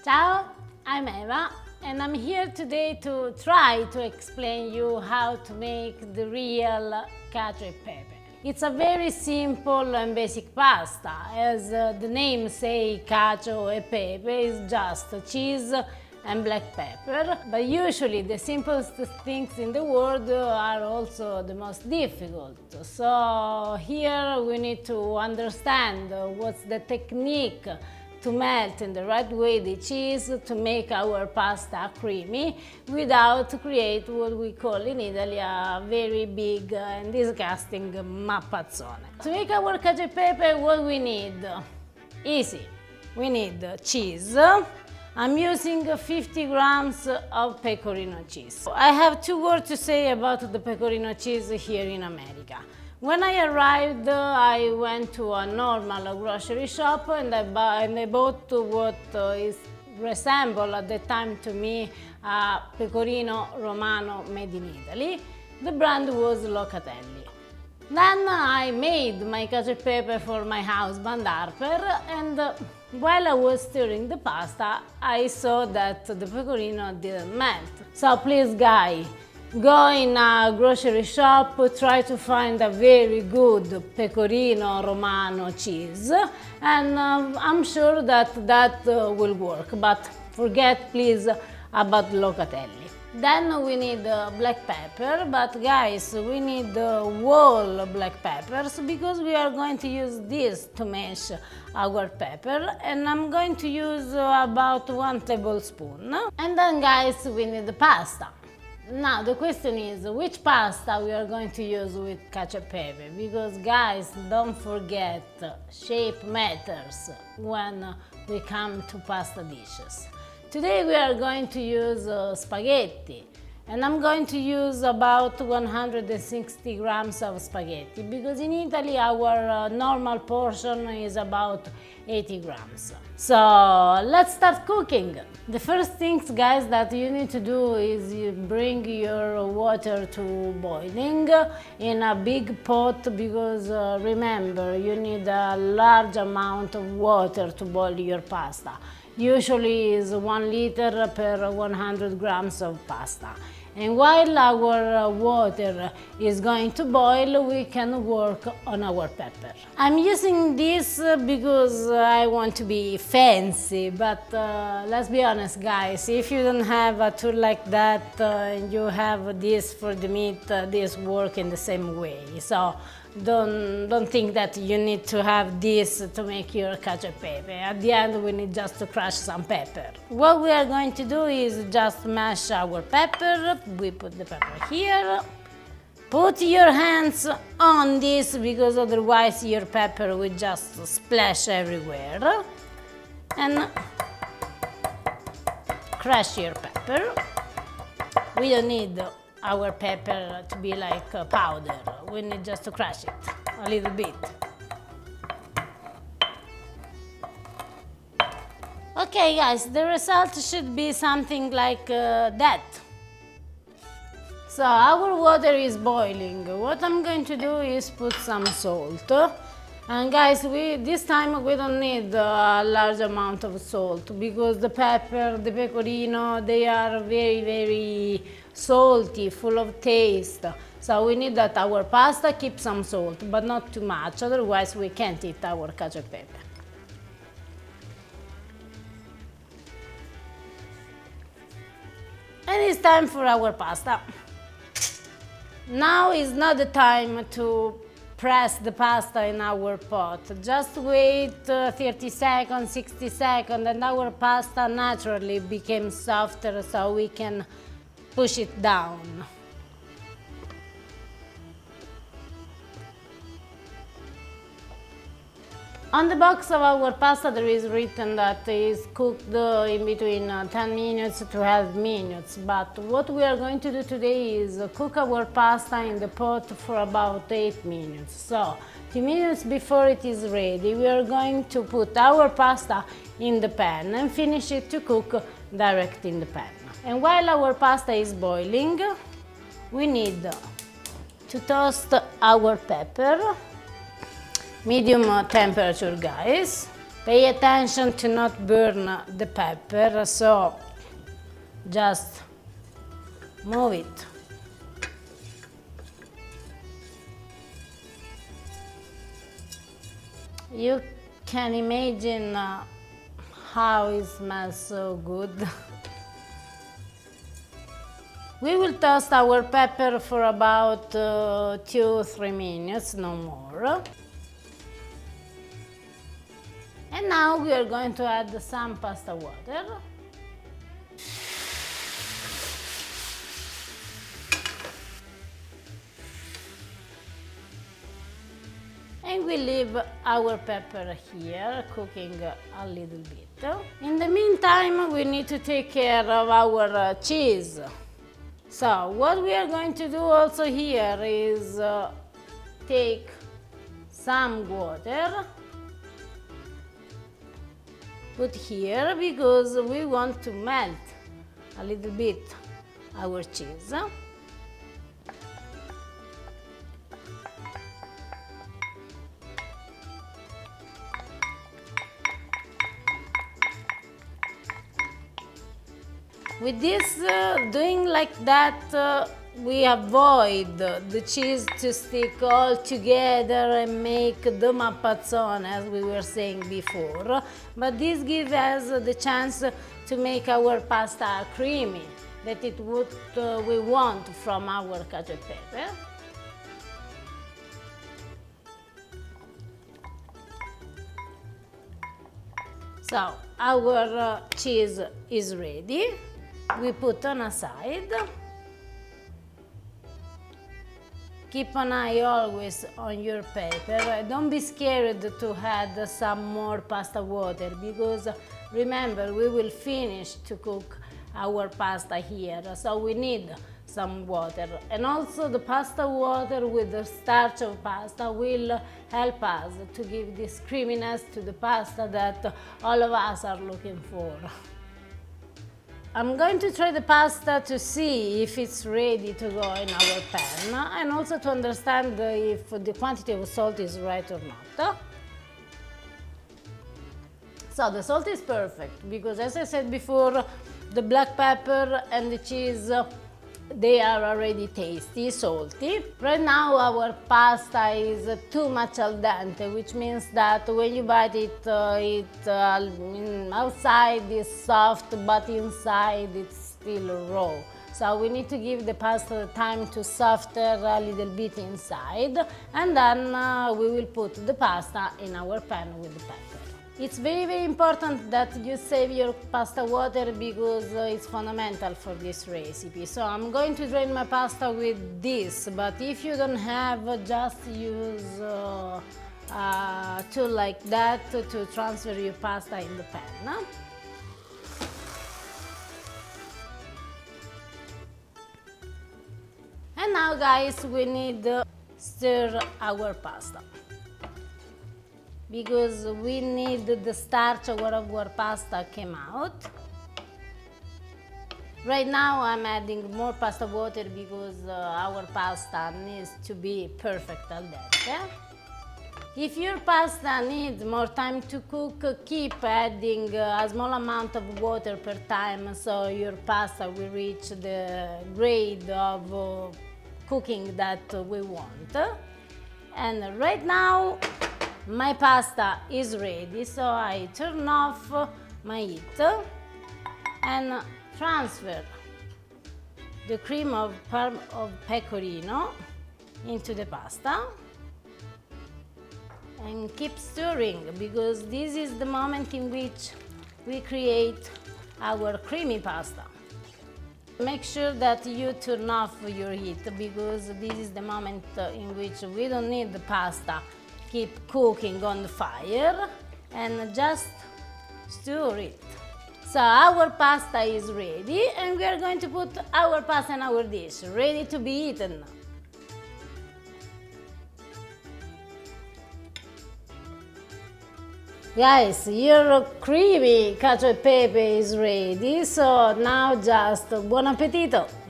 Ciao, I'm Eva and I'm here today to try to explain you how to make the real cacio e pepe. It's a very simple and basic pasta, as the name say cacio e pepe is just cheese and black pepper, but usually the simplest things in the world are also the most difficult. So here we need to understand what's the technique to melt in the right way the cheese to make our pasta creamy without create what we call in Italy a very big and disgusting mappazzone. To make our cacio e pepe, what we need? Easy. We need cheese. I'm using 50 grams of pecorino cheese. I have two words to say about the pecorino cheese here in America. When I arrived, I went to a normal grocery shop and I bought what is resemble at the time to me a pecorino romano made in Italy. The brand was Locatelli. Then I made my cacio e pepe for my husband Harper, and while I was stirring the pasta, I saw that the pecorino didn't melt. So please guys, go in a grocery shop, try to find a very good pecorino romano cheese, and I'm sure that will work, but forget please about Locatelli. Then we need black pepper, but guys, we need whole black peppers because we are going to use this to mash our pepper, and I'm going to use about 1 tablespoon. And then guys, we need the pasta. Now the question is which pasta we are going to use with cacio e pepe, because guys, don't forget shape matters when we come to pasta dishes. Today we are going to use spaghetti, and I'm going to use about 160 grams of spaghetti because in Italy our normal portion is about 80 grams. So let's start cooking. The first things guys that you need to do is you bring your water to boiling in a big pot because remember you need a large amount of water to boil your pasta. Usually is 1 liter per 100 grams of pasta. And while our water is going to boil, we can work on our pepper. I'm using this because I want to be fancy, but let's be honest guys, if you don't have a tool like that and you have this for the meat, this work in the same way. So don't think that you need to have this to make your cacio e pepe. At the end we need just to crush some pepper. What we are going to do is just mash our pepper. We put the pepper here. Put your hands on this because otherwise your pepper will just splash everywhere. And crush your pepper. We don't need our pepper to be like powder. We need just to crush it a little bit. Okay guys, the result should be something like that. So our water is boiling. What I'm going to do is put some salt. And guys, this time we don't need a large amount of salt because the pepper, the pecorino, they are very salty, full of taste. So we need that our pasta keep some salt, but not too much, otherwise we can't eat our cacio e pepe. And it's time for our pasta. Now is not the time to press the pasta in our pot. Just wait 30 seconds, 60 seconds, and our pasta naturally became softer so we can push it down. On the box of our pasta there is written that it is cooked in between 10 minutes to 12 minutes, but what we are going to do today is cook our pasta in the pot for about 8 minutes. So 2 minutes before it is ready, we are going to put our pasta in the pan and finish it to cook direct in the pan. And while our pasta is boiling, we need to toast our pepper, medium temperature guys. Pay attention to not burn the pepper, so just move it. You can imagine how it smells so good. We will toast our pepper for about 2-3 minutes, no more. And now we are going to add some pasta water. And we leave our pepper here, cooking a little bit. In the meantime, we need to take care of our cheese. So, what we are going to do also here is take some water, put here because we want to melt a little bit our cheese. With this, doing like that, we avoid the cheese to stick all together and make the mappazzone, as we were saying before. But this gives us the chance to make our pasta creamy, that is what we want from our cacio e pepe. So, our cheese is ready. We put on a side. Keep an eye always on your pepper. Don't be scared to add some more pasta water because remember we will finish to cook our pasta here, so we need some water. And also the pasta water with the starch of pasta will help us to give this creaminess to the pasta that all of us are looking for. I'm going to try the pasta to see if it's ready to go in our pan and also to understand if the quantity of salt is right or not. So the salt is perfect because, as I said before, the black pepper and the cheese, they are already tasty, salty. Right now our pasta is too much al dente, which means that when you bite it, outside is soft, but inside it's still raw. So we need to give the pasta time to soften a little bit inside, and then we will put the pasta in our pan with the pepper. It's very, very important that you save your pasta water because it's fundamental for this recipe. So I'm going to drain my pasta with this, but if you don't have, just use a tool like that to transfer your pasta in the pan. And now, guys, we need to stir our pasta, because we need the starch of our pasta came out. Right now I'm adding more pasta water because our pasta needs to be perfect al dente. If your pasta needs more time to cook, keep adding a small amount of water per time so your pasta will reach the grade of cooking that we want. And right now my pasta is ready, so I turn off my heat and transfer the cream of pecorino into the pasta and keep stirring, because this is the moment in which we create our creamy pasta. Make sure that you turn off your heat, because this is the moment in which we don't need the pasta keep cooking on the fire, and just stir it. So our pasta is ready, and we are going to put our pasta in our dish, ready to be eaten. Guys, your creamy cacio e pepe is ready, so now just buon appetito!